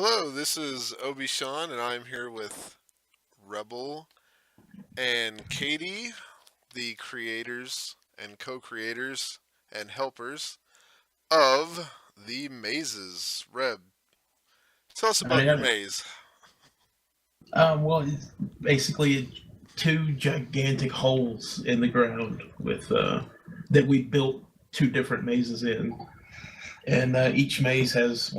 Hello, this is Obi Sean, and I'm here with Rebel and Katy, the creators and co creators and helpers of the mazes. Reb, tell us about your I, maze. well, it's basically two gigantic holes in the ground with that we built two different mazes in, and each maze has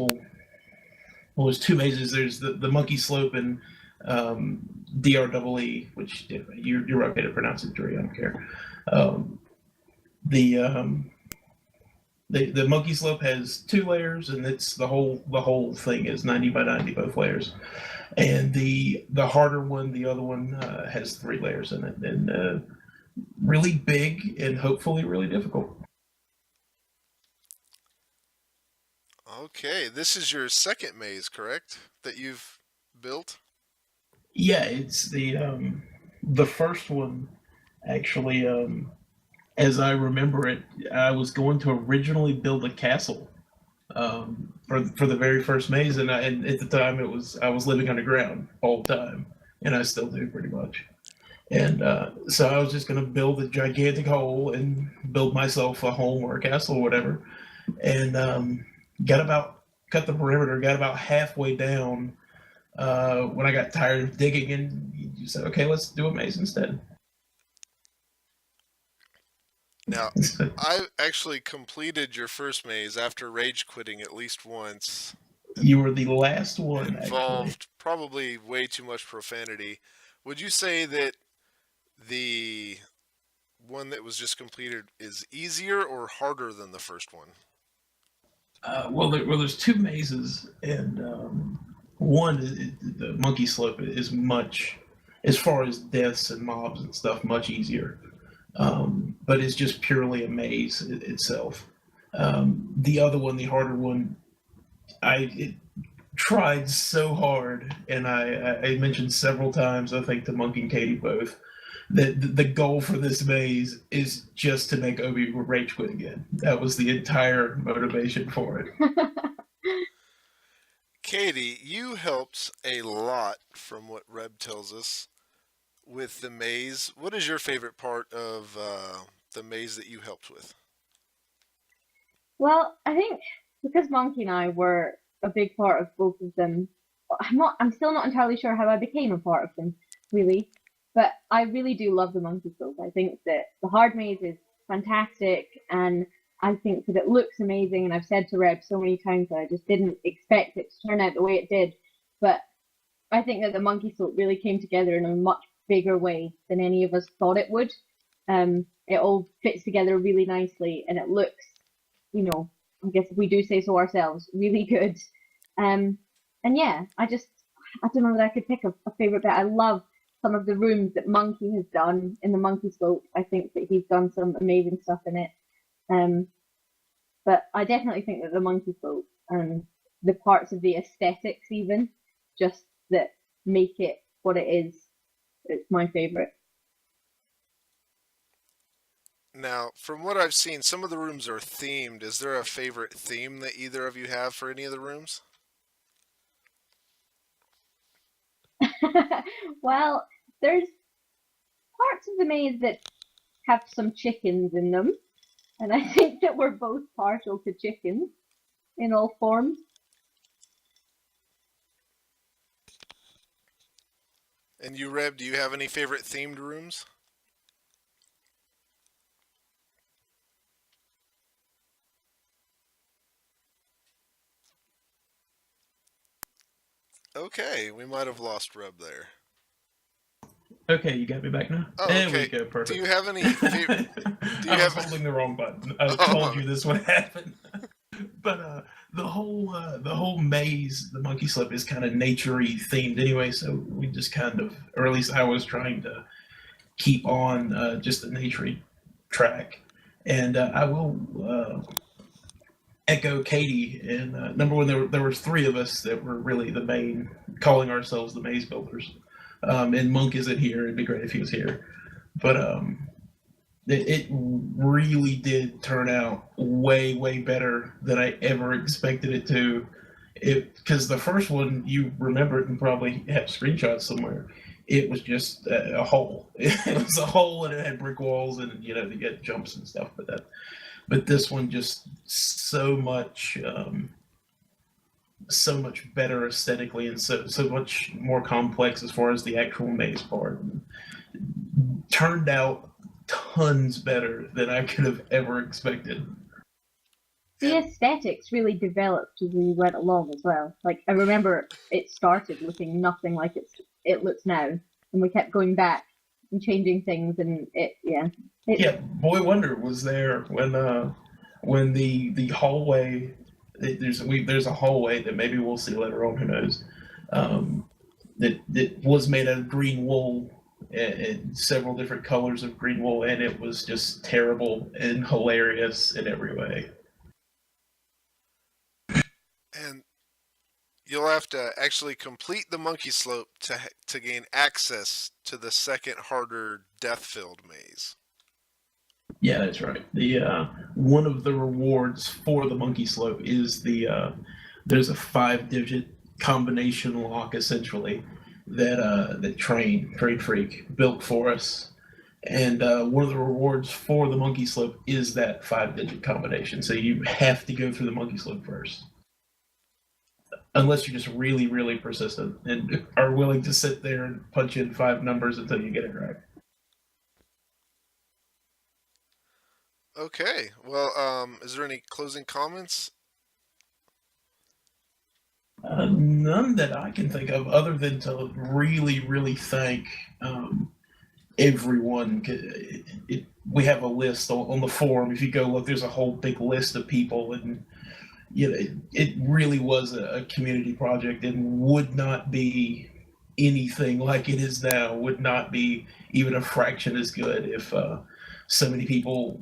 well, there's two mazes. There's the monkey slope and DREE, which you're okay to pronounce it, Dre. I don't care. Um, the the monkey slope has two layers, and it's the whole thing is 90 by 90 both layers. And the harder one, the other one has three layers in it, and really big and hopefully really difficult. Okay, this is your second maze, correct? That you've built? Yeah, it's the first one actually. As I remember it, I was going to originally build a castle for the very first maze, and at the time I was living underground all the time, and I still do pretty much. And so I was just going to build a gigantic hole and build myself a home or a castle or whatever. And got about cut the perimeter, got about halfway down when I got tired of digging, and you said, "Okay, let's do a maze instead." Now, I actually completed your first maze after rage quitting at least once. You were the last It one, actually. involved probably way too much profanity. Would you say that the one that was just completed is easier or harder than the first one? There's two mazes, and one the monkey slope is much, as far as deaths and mobs and stuff, much easier. But it's just purely a maze itself. The other one, the harder one, I tried so hard, and I mentioned several times, I think, to Monk and Katie both, that the goal for this maze is just to make Obi rage quit again. That was the entire motivation for it. Katie, you helped a lot from what Reb tells us with the maze. What is your favorite part of the maze that you helped with? Well, I think because Monkey and I were a big part of both of them, I'm still not entirely sure how I became a part of them, really. But I really do love the Monkey Slope. I think that the hard maze is fantastic, and I think that it looks amazing. And I've said to Reb so many times that I just didn't expect it to turn out the way it did. But I think that the Monkey Slope really came together in a much bigger way than any of us thought it would. It all fits together really nicely, and it looks, I guess if we do say so ourselves, really good. Um, and yeah, I don't know that I could pick a favorite bit. I love some of the rooms that Monkey has done in the Monkey Slope. I think that he's done some amazing stuff in it. Um, but I definitely think that the Monkey Slope and the parts of the aesthetics, even just that make it what it is, it's my favorite. Now, from what I've seen, some of the rooms are themed. Is there a favorite theme that either of you have for any of the rooms? Well, there's parts of the maze that have some chickens in them, and I think that we're both partial to chickens in all forms. And you, Reb, do you have any favorite themed rooms? Okay, we might have lost Reb there. Okay, you got me back now. Oh, There we okay. go, Do you perfect. have any? Do you I was have? holding the wrong button. I told Oh, you this would happen. But the whole maze, the monkey slope is kind of naturey themed anyway. So we just kind of, or at least I was trying to keep on just a naturey track. And I will echo Katie. And number one, there was three of us that were really the main, calling ourselves the maze builders. And Monk isn't here. It'd be great if he was here. But it really did turn out way better than I ever expected it to. because the first one, you remember it and probably have screenshots somewhere. It was just a hole. It was a hole and it had brick walls and you get jumps and stuff. But this one just so much better aesthetically and so much more complex as far as the actual maze part. And turned out tons better than I could have ever expected. The aesthetics really developed as we went along as well. Like I remember it started looking nothing like it looks now, and we kept going back and changing things, and Boy Wonder was there when the hallway there's a hallway that maybe we'll see later on, who knows, that was made out of green wool and several different colors of green wool, and it was just terrible and hilarious in every way. And you'll have to actually complete the monkey slope to gain access to the second harder death-filled maze. Yeah, that's right. The one of the rewards for the monkey slope is there's a 5-digit combination lock essentially that Train Freak built for us. And one of the rewards for the monkey slope is that 5-digit combination. So you have to go through the monkey slope first. Unless you're just really, really persistent and are willing to sit there and punch in 5 numbers until you get it right. Okay. Well, is there any closing comments? None that I can think of, other than to really, really thank everyone. We have a list on the forum. If you go look, there's a whole big list of people, and it really was a community project, and would not be anything like it is now. Would not be even a fraction as good if so many people.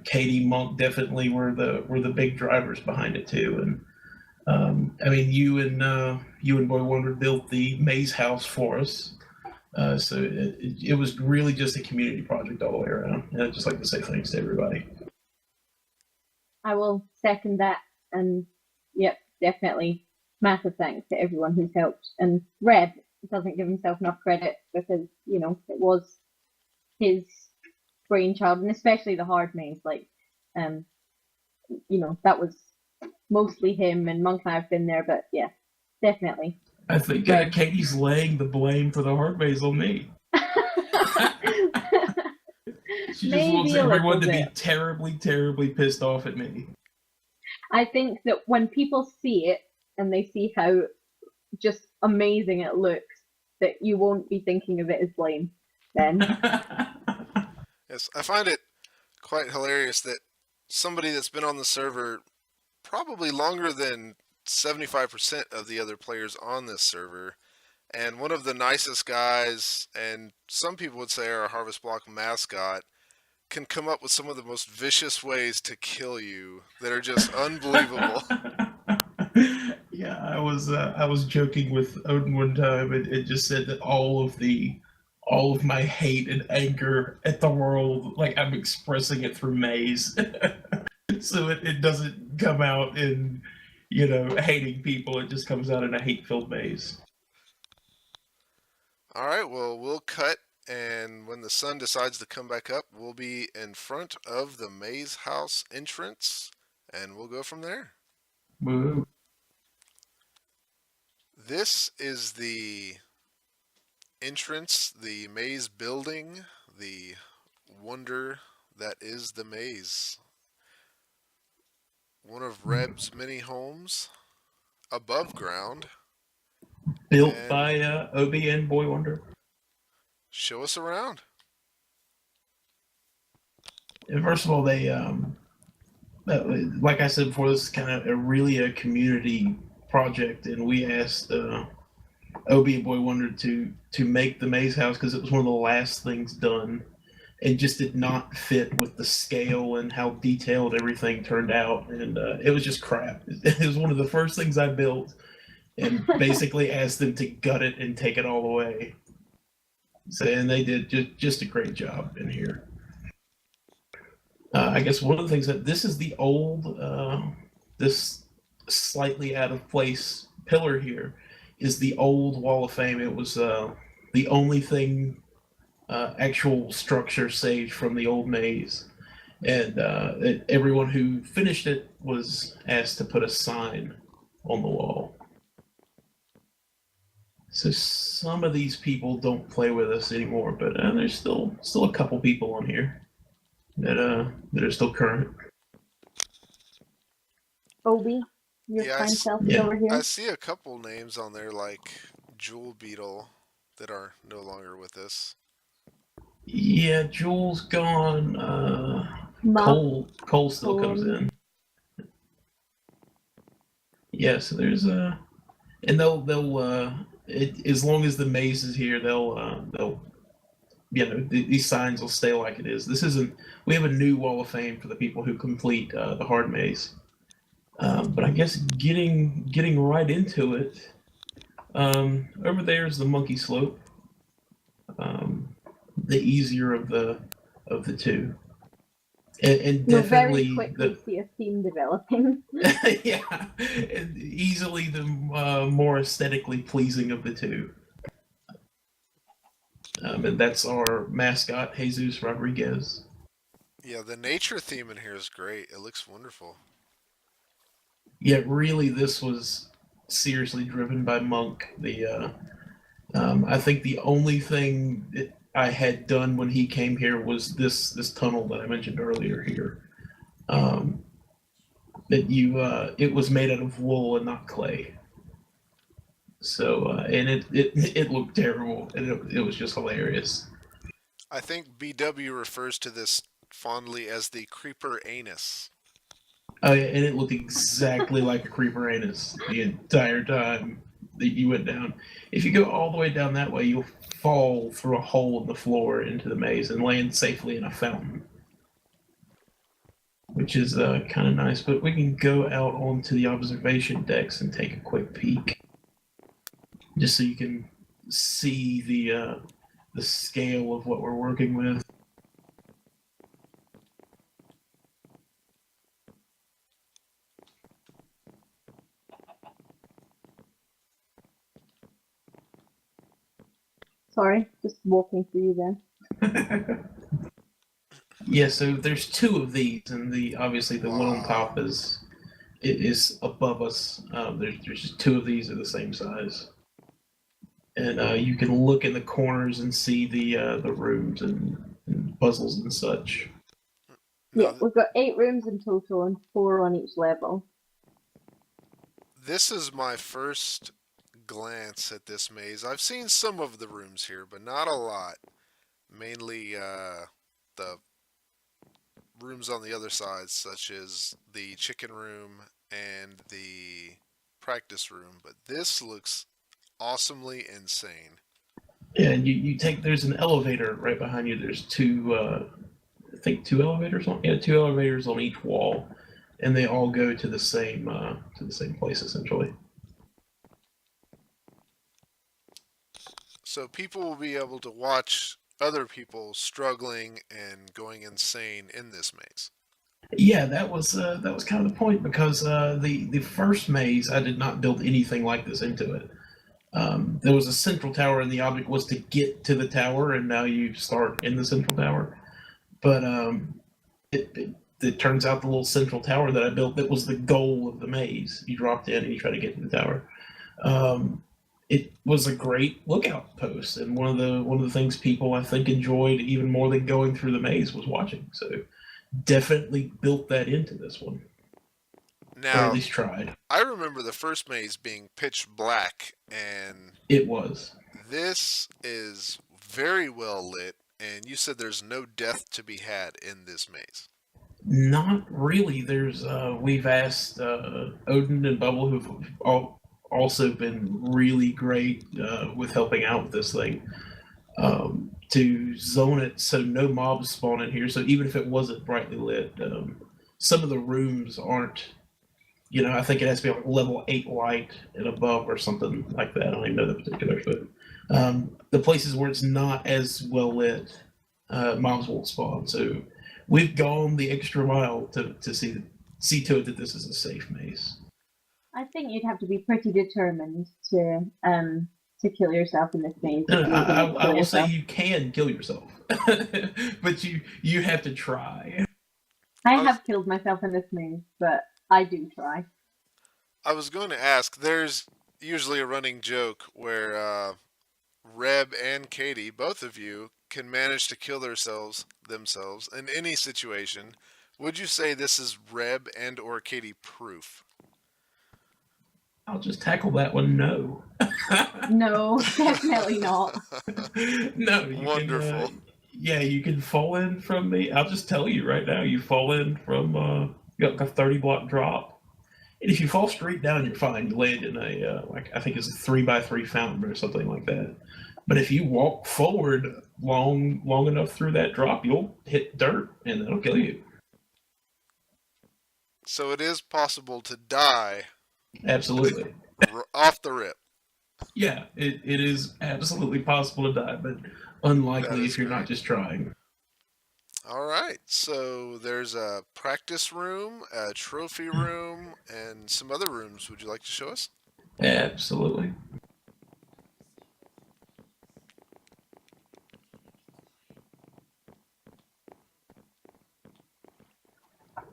Katy, Monk definitely were the big drivers behind it too, and I mean, you and Boy Wonder built the maze house for us, so it was really just a community project all the way around. And I'd just like to say thanks to everybody. I will second that, and yep, definitely massive thanks to everyone who's helped. And Reb doesn't give himself enough credit because it was his brainchild, and especially the hard maze. That was mostly him, and Monk and I have been there, but yeah, definitely. I think Katie's laying the blame for the hard maze on me. She just wants everyone to be terribly, terribly pissed off at me. I think that when people see it and they see how just amazing it looks, that you won't be thinking of it as blame then. Yes, I find it quite hilarious that somebody that's been on the server probably longer than 75% of the other players on this server, and one of the nicest guys, and some people would say our Harvest Block mascot, can come up with some of the most vicious ways to kill you that are just unbelievable. Yeah, I was joking with Odin one time, and it just said that all of my hate and anger at the world, like I'm expressing it through maze. So it doesn't come out in, hating people. It just comes out in a hate-filled maze. All right, well, we'll cut, and when the sun decides to come back up, we'll be in front of the maze house entrance, and we'll go from there. Woo. This is the entrance, the maze building, the wonder that is the maze. One of Reb's many homes, above ground. Built by Obi and Boy Wonder. Show us around. And first of all, they, like I said before, this is kind of really a community project, and we asked Obi and Boy Wonder to make the maze house because it was one of the last things done. It just did not fit with the scale and how detailed everything turned out, and it was just crap. It was one of the first things I built, and basically asked them to gut it and take it all away. So, and they did just a great job in here. I guess one of the things that this is the old slightly out of place pillar here is the old Wall of Fame. It was the only thing actual structure saved from the old maze, and everyone who finished it was asked to put a sign on the wall. So some of these people don't play with us anymore, but there's still a couple people on here that are still current. Obi, your Yeah, fine self is yeah. over here. I see a couple names on there like Jewel Beetle that are no longer with us. Yeah, Jules gone. Muff, Cole still comes Colin. in. Yeah, so there's and as long as the maze is here, they'll these signs will stay like it is. This isn't. We have a new wall of fame for the people who complete the hard maze. But I guess getting right into it. Over there is the monkey slope. The easier of the two, and You'll very definitely quickly see a theme developing. yeah, and easily the more aesthetically pleasing of the two. And that's our mascot, Jesus Rodriguez. Yeah, the nature theme in here is great. It looks wonderful. Yet, really, this was seriously driven by Monk. I think the only thing that I had done when he came here was this tunnel that I mentioned earlier here. Um, it was made out of wool and not clay. So and it looked terrible, and it was just hilarious. I think BW refers to this fondly as the creeper anus. Oh yeah, and it looked exactly like a creeper anus the entire time that you went down. If you go all the way down that way, you'll fall through a hole in the floor into the maze and land safely in a fountain, which is kind of nice. But we can go out onto the observation decks and take a quick peek, just so you can see the scale of what we're working with. Sorry, just walking through you then. Yeah, so there's two of these, and obviously the one on top is above us. There's just two of these of the same size, and you can look in the corners and see the rooms and puzzles and such. Yeah, Now, we've got 8 rooms in total and 4 on each level. this is my first glance at this maze. I've seen some of the rooms here, but not a lot. Mainly the rooms on the other side, such as the chicken room and the practice room. But this looks awesomely insane. Yeah, and you take there's an elevator right behind you. There's two, I think two elevators on two elevators on each wall, and they all go to the same place essentially. So people will be able to watch other people struggling and going insane in this maze. Yeah, that was kind of the point because the first maze I did not build anything like this into it. There was a central tower, and the object was to get to the tower, and now you start in the central tower. But it turns out the little central tower that I built that was the goal of the maze. You dropped in and you try to get to the tower. It was a great lookout post, and one of the things people I think enjoyed even more than going through the maze was watching. So definitely built that into this one, or at Now, least tried. I remember the first maze being pitch black, and It was. this is very well lit, and you said there's no death to be had in this maze. Not really. There's we've asked Odin and Bubble, who've also been really great with helping out with this thing, to zone it so no mobs spawn in here. So even if it wasn't brightly lit, some of the rooms aren't. You know, I think it has to be like level 8 light and above or something like that. I don't even know the particulars, but the places where it's not as well lit, mobs won't spawn. So we've gone the extra mile to see to it that this is a safe maze. I think you'd have to be pretty determined to kill yourself in this maze. No, If you were going to I kill will say yourself. you can kill yourself, but you have to try. I I was have killed myself in this maze, but I do try. I was going to ask. There's usually a running joke where Reb and Katy, both of you, can manage to kill themselves in any situation. Would you say this is Reb and or Katy proof? I'll just tackle that one. No, No, definitely not. no, you can. Wonderful. Yeah, you can fall in from the. I'll just tell you right now. You fall in from like a 30 block drop, and if you fall straight down, you're fine. You land in a like I think it's a 3x3 fountain or something like that. But if you walk forward long enough through that drop, you'll hit dirt, and that'll kill you. So it is possible to die Absolutely. off the rip. Yeah, it is absolutely possible to die, but That unlikely is if you're not great. just trying. All right. So there's a practice room, a trophy room, and some other rooms. Would you like to show us? Absolutely.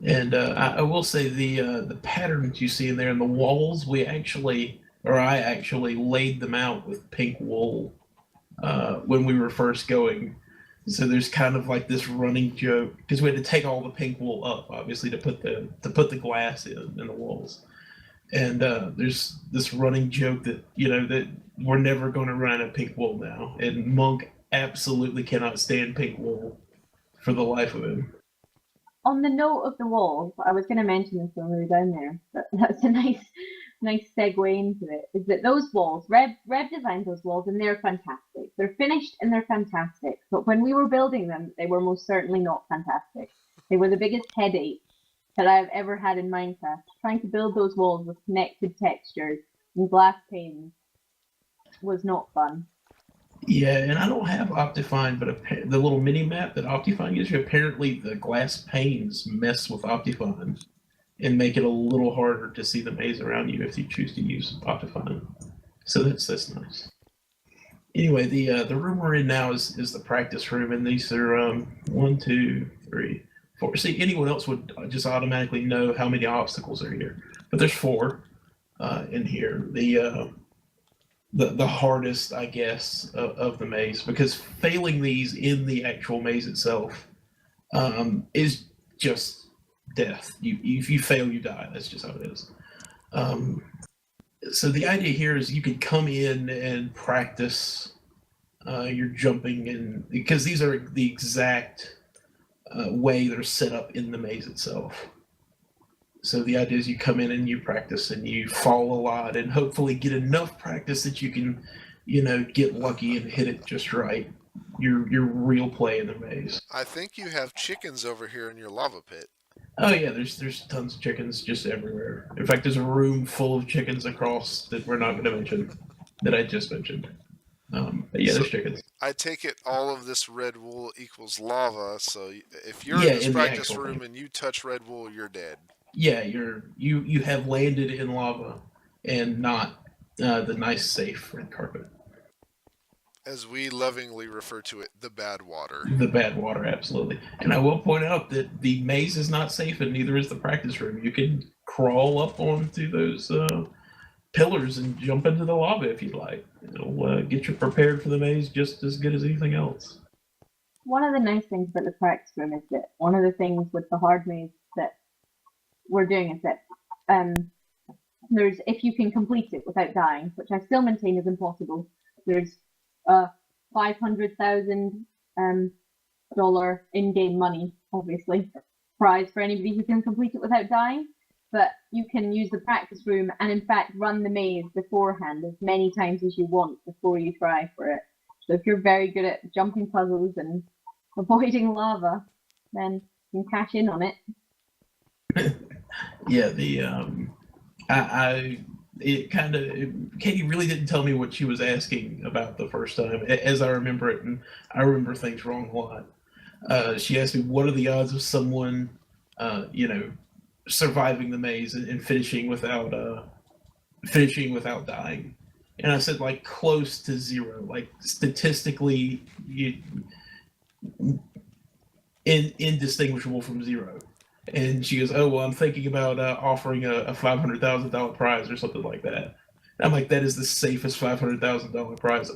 And I will say the patterns you see in there in the walls, I actually laid them out with pink wool when we were first going. So there's kind of like this running joke because we had to take all the pink wool up, obviously, to put the glass in the walls. And there's this running joke that that we're never going to run out of pink wool now. And Monk absolutely cannot stand pink wool for the life of him. On the note of the walls, I was going to mention this when we were down there, but that's a nice segue into it. Is that those walls? Reb designed those walls, and they're fantastic. They're finished and they're fantastic. But when we were building them, they were most certainly not fantastic. They were the biggest headache that I've ever had in Minecraft. Trying to build those walls with connected textures and glass panes was not fun. Yeah, and I don't have Optifine, but the little mini map that Optifine gives you, apparently the glass panes mess with Optifine and make it a little harder to see the maze around you if you choose to use Optifine. So that's nice. Anyway, the room we're in now is the practice room, and these are 1, 2, 3, 4. See, anyone else would just automatically know how many obstacles are here, but there's 4 in here. The hardest, I guess, of the maze, because failing these in the actual maze itself is just death. If you fail, you die. That's just how it is. So the idea here is you can come in and practice your jumping, and because these are the exact way they're set up in the maze itself. So the idea is you come in and you practice and you fall a lot and hopefully get enough practice that you can, get lucky and hit it just right. Your real play in the maze. I think you have chickens over here in your lava pit. Oh yeah, there's tons of chickens just everywhere. In fact, there's a room full of chickens across that we're not going to mention, that I just mentioned. But yeah, there's chickens. I take it all of this red wool equals lava. So if you're Yeah, in this in the practice actual room thing. and you touch red wool, you're dead. Yeah, you have landed in lava and not the nice safe red carpet. As we lovingly refer to it, the bad water. The bad water, absolutely. And I will point out that the maze is not safe, and neither is the practice room. You can crawl up onto those pillars and jump into the lava if you'd like. It'll get you prepared for the maze just as good as anything else. One of the nice things about the practice room is that one of the things with the hard maze that we're doing is that there's, if you can complete it without dying, which I still maintain is impossible, there's $500,000 in-game money, obviously, prize for anybody who can complete it without dying. But you can use the practice room and in fact run the maze beforehand as many times as you want before you try for it. So if you're very good at jumping puzzles and avoiding lava, then you can cash in on it. Yeah, Katy really didn't tell me what she was asking about the first time, as I remember it, and I remember things wrong a lot. She asked me, what are the odds of someone, surviving the maze and finishing without finishing without dying. And I said like close to zero, like statistically indistinguishable from zero. And she goes, "Oh well, I'm thinking about offering a $500,000 prize or something like that." And I'm like, "That is the safest $500,000 prize,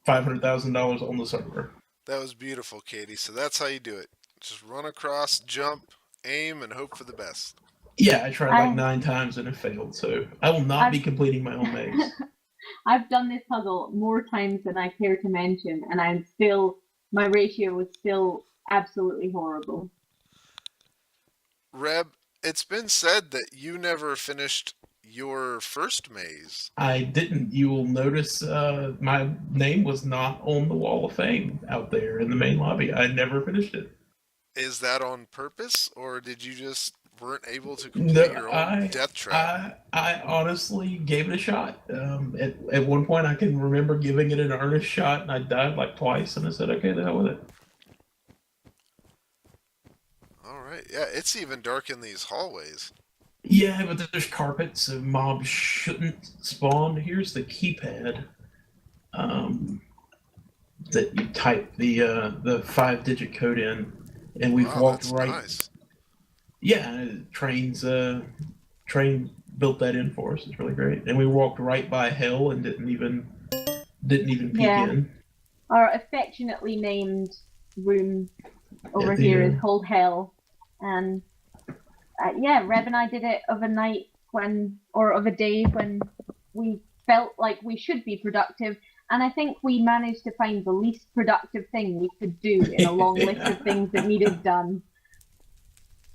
$500,000 on the server." That was beautiful, Katie. So that's how you do it. Just run across, jump, aim, and hope for the best. Yeah, I tried like I 9 times and it failed, so I will not be I've completing my own maze. I've done this puzzle more times than I care to mention, and I'm still my ratio was still absolutely horrible. Reb, it's been said that you never finished your first maze. I didn't. You will notice my name was not on the Wall of Fame out there in the main lobby. I never finished it. Is that on purpose, or did you just weren't able to complete No, your own death trap? I honestly gave it a shot. At one point, I can remember giving it an earnest shot, and I died like twice, and I said, "Okay, the hell with it." All right. Yeah, it's even dark in these hallways. Yeah, but there's carpet, so mobs shouldn't spawn. Here's the keypad um, that you type the 5-digit code in, and we've Wow, walked that's right. nice. Yeah, train built that in for us. It's really great, and we walked right by hell and didn't even peek Yeah, in. our affectionately named room Yeah, over here is called Hell, and yeah, Reb and I did it of a night or of a day when we felt like we should be productive, and I think we managed to find the least productive thing we could do in a long list of things that needed done.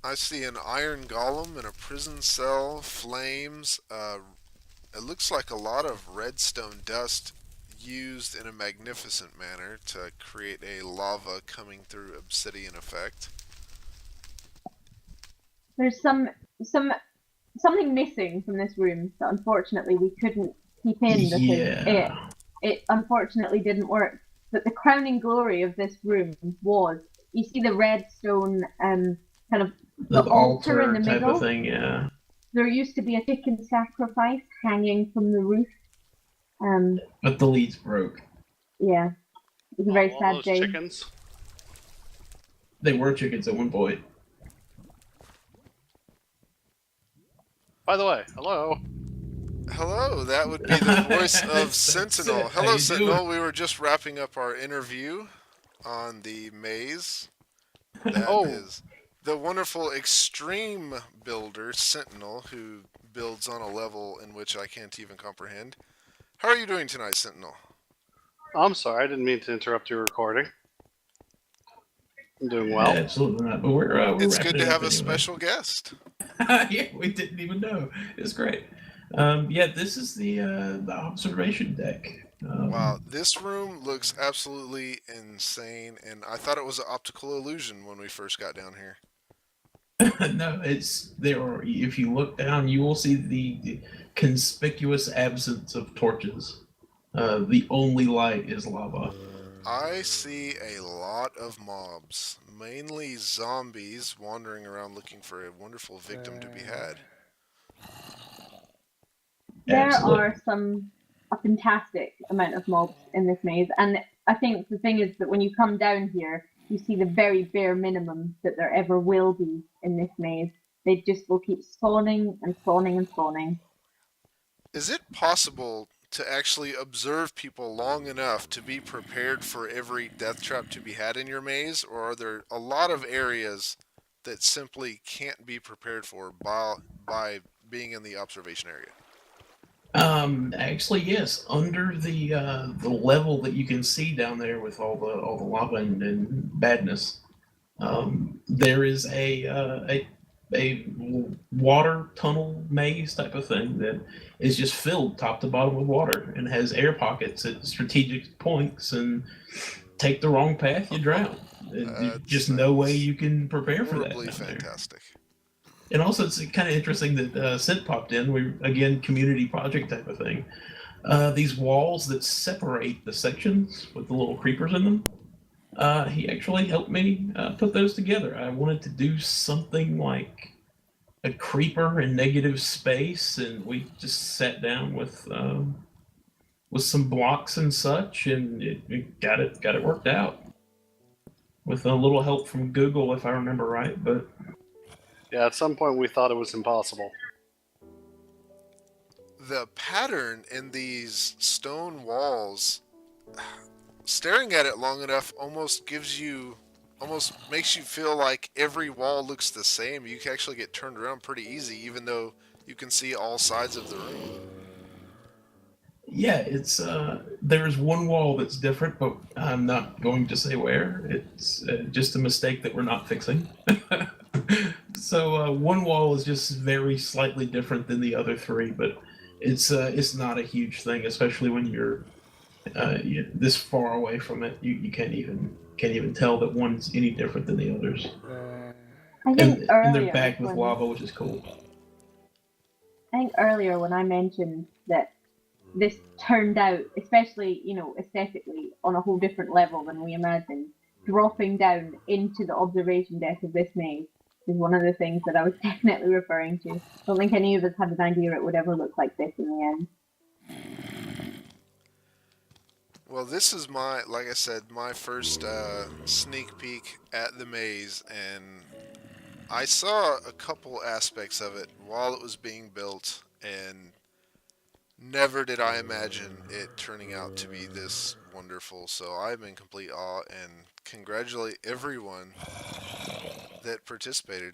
I see an iron golem in a prison cell, flames. It looks like a lot of redstone dust used in a magnificent manner to create a lava coming through obsidian effect. There's something missing from this room that unfortunately we couldn't keep in because Yeah, it unfortunately didn't work. But the crowning glory of this room was you see the redstone kind of the the altar in altar the type of middle. thing. Yeah, There used to be a chicken sacrifice hanging from the roof. Um, but the leads broke. yeah, it was a very All sad those day. chickens. They were chickens at one point. By the way, hello. Hello, that would be the voice of That's Sentinel. it. How Hello, you Sentinel. doing? We were just wrapping up our interview on the maze. That Oh, is the wonderful extreme builder, Sentinel, who builds on a level in which I can't even comprehend. How are you doing tonight, Sentinel? I'm sorry. I didn't mean to interrupt your recording. I'm doing well. Absolutely not. But we're It's wrapping good it to up have a anyway. special guest. Yeah, we didn't even know. It's great. Yeah, this is the observation deck. Wow, this room looks absolutely insane, and I thought it was an optical illusion when we first got down here. No, it's there. Are, if you look down, you will see the conspicuous absence of torches. The only light is lava. I see a lot of mobs, mainly zombies, wandering around looking for a wonderful victim to be had. There Absolutely. are a fantastic amount of mobs in this maze, and I think the thing is that when you come down here, you see the very bare minimum that there ever will be in this maze. They just will keep spawning and spawning and spawning. Is it possible to actually observe people long enough to be prepared for every death trap to be had in your maze, or are there a lot of areas that simply can't be prepared for by being in the observation area? Actually, yes. Under the level that you can see down there with all the lava and badness, there is a water tunnel maze type of thing that is just filled top to bottom with water and has air pockets at strategic points. And take the wrong path, you drown. That Just no way sounds you can prepare for that horribly down there. fantastic. And also, it's kind of interesting that Sid popped in. We again community project type of thing. These walls that separate the sections with the little creepers in them. He actually helped me put those together. I wanted to do something like a creeper in negative space, and we just sat down with some blocks and such, and it got it worked out with a little help from Google, if I remember right. But Yeah, at some point we thought it was impossible. The pattern in these stone walls, staring at it long enough, almost makes you feel like every wall looks the same. You can actually get turned around pretty easy, even though you can see all sides of the room. yeah, it's there's one wall that's different, but I'm not going to say where. It's just a mistake that we're not fixing. So one wall is just very slightly different than the other three, but it's not a huge thing, especially when you're this far away from it. You can't even tell that one's any different than the others. I think And they're earlier backed with when lava, which is cool. I think earlier when I mentioned that this turned out, especially aesthetically, on a whole different level than we imagined, dropping down into the observation deck of this maze is one of the things that I was definitely referring to. I don't think any of us had an idea it would ever look like this in the end. Well, this is like I said, my first sneak peek at the maze, and I saw a couple aspects of it while it was being built, and never did I imagine it turning out to be this wonderful. So I'm in complete awe and congratulate everyone that participated.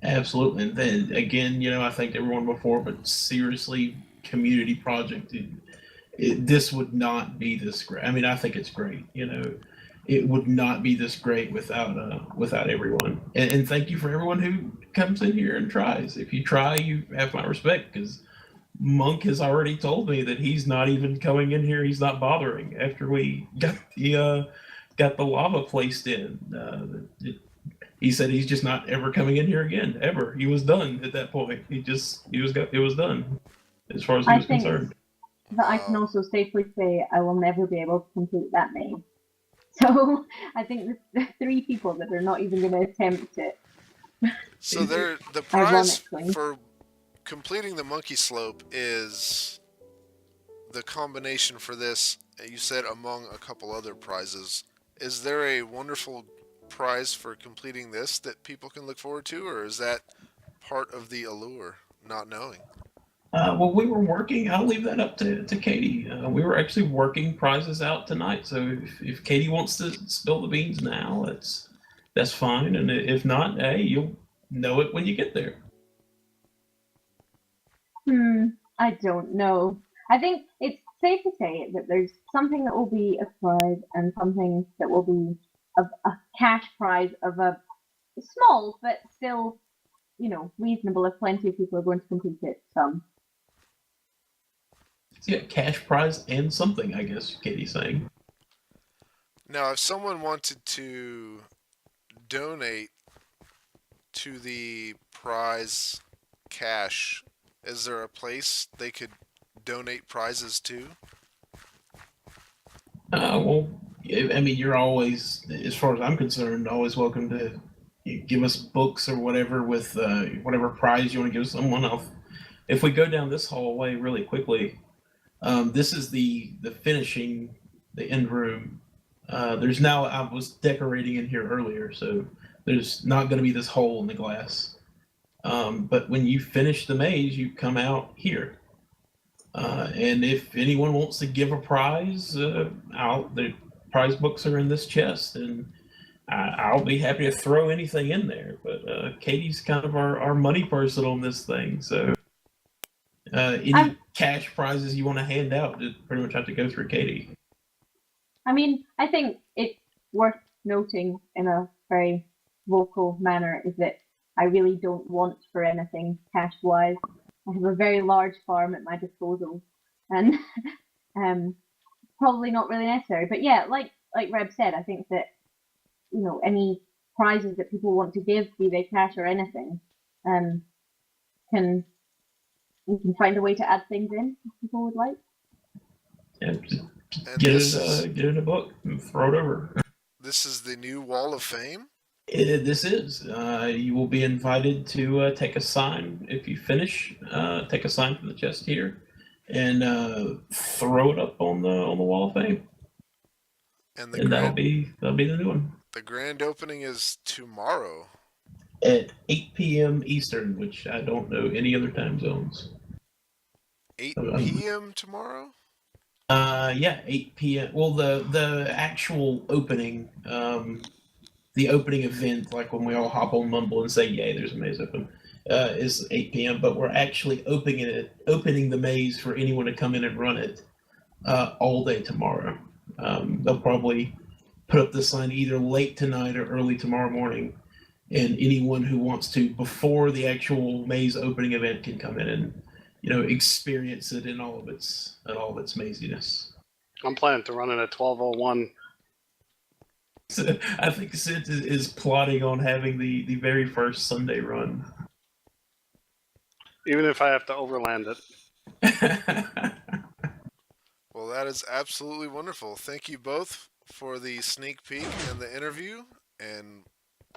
Absolutely. And then again, I thanked everyone before, but seriously, community project. This would not be this great. I mean, I think it's great. It would not be this great without everyone. And thank you for everyone who comes in here and tries. If you try, you have my respect, because Monk has already told me that he's not even coming in here. He's not bothering after we got the lava placed in. He said he's just not ever coming in here again, ever. He was done at that point. It was done as far as he I was think concerned. that I can also safely say I will never be able to complete that maze. So I think the three people that are not even going to attempt it, So the prize ironically. for completing the monkey slope is the combination for this. You said among a couple other prizes. Is there a wonderful prize for completing this that people can look forward to, or is that part of the allure? Not knowing. Well, we were working. I'll leave that up to Katie. We were actually working prizes out tonight. So if Katie wants to spill the beans now, that's fine. And if not, hey, you'll know it when you get there. I don't know. I think it's safe to say that there's something that will be a prize and something that will be a cash prize of a small but still, reasonable if plenty of people are going to complete it. So yeah, cash prize and something, I guess Katie's saying. Now, if someone wanted to donate to the prize cash, is there a place they could donate prizes to? Well, I mean, you're always, as far as I'm concerned, always welcome to give us books or whatever with whatever prize you want to give someone else. If we go down this hallway really quickly, this is the finishing, the end room. There's now, I was decorating in here earlier, so there's not going to be this hole in the glass. But when you finish the maze, you come out here. And if anyone wants to give a prize, the prize books are in this chest, and I'll be happy to throw anything in there. But Katie's kind of our money person on this thing, so any cash prizes you want to hand out, just pretty much have to go through Katie. I mean, I think it's worth noting in a very vocal manner is that I really don't want for anything cash-wise. I have a very large farm at my disposal, and probably not really necessary. But yeah, like Reb said, I think that any prizes that people want to give, be they cash or anything, can we can find a way to add things in if people would like. Yeah, And get it in a book and throw it over. this is the new Wall of Fame? This is. You will be invited to take a sign if you finish. Take a sign from the chest here, and throw it up on the wall of fame. And the And that'll grand be the new one the grand opening is tomorrow. at 8 p.m. Eastern, which I don't know any other time zones. 8 Um, p.m. tomorrow. yeah, 8 p.m. Well, the actual opening, the opening event, like when we all hop on Mumble and say, "Yay, there's a maze open," is 8 p.m. But we're actually opening the maze for anyone to come in and run it all day tomorrow. They'll probably put up the sign either late tonight or early tomorrow morning, and anyone who wants to before the actual maze opening event can come in and experience it in all of its maziness. I'm planning to run it at 12:01. So I think Sid is plotting on having the very first Sunday run. Even if I have to overland it. Well, that is absolutely wonderful. Thank you both for the sneak peek and the interview, and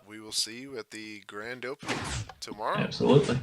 we will see you at the grand opening tomorrow. Absolutely.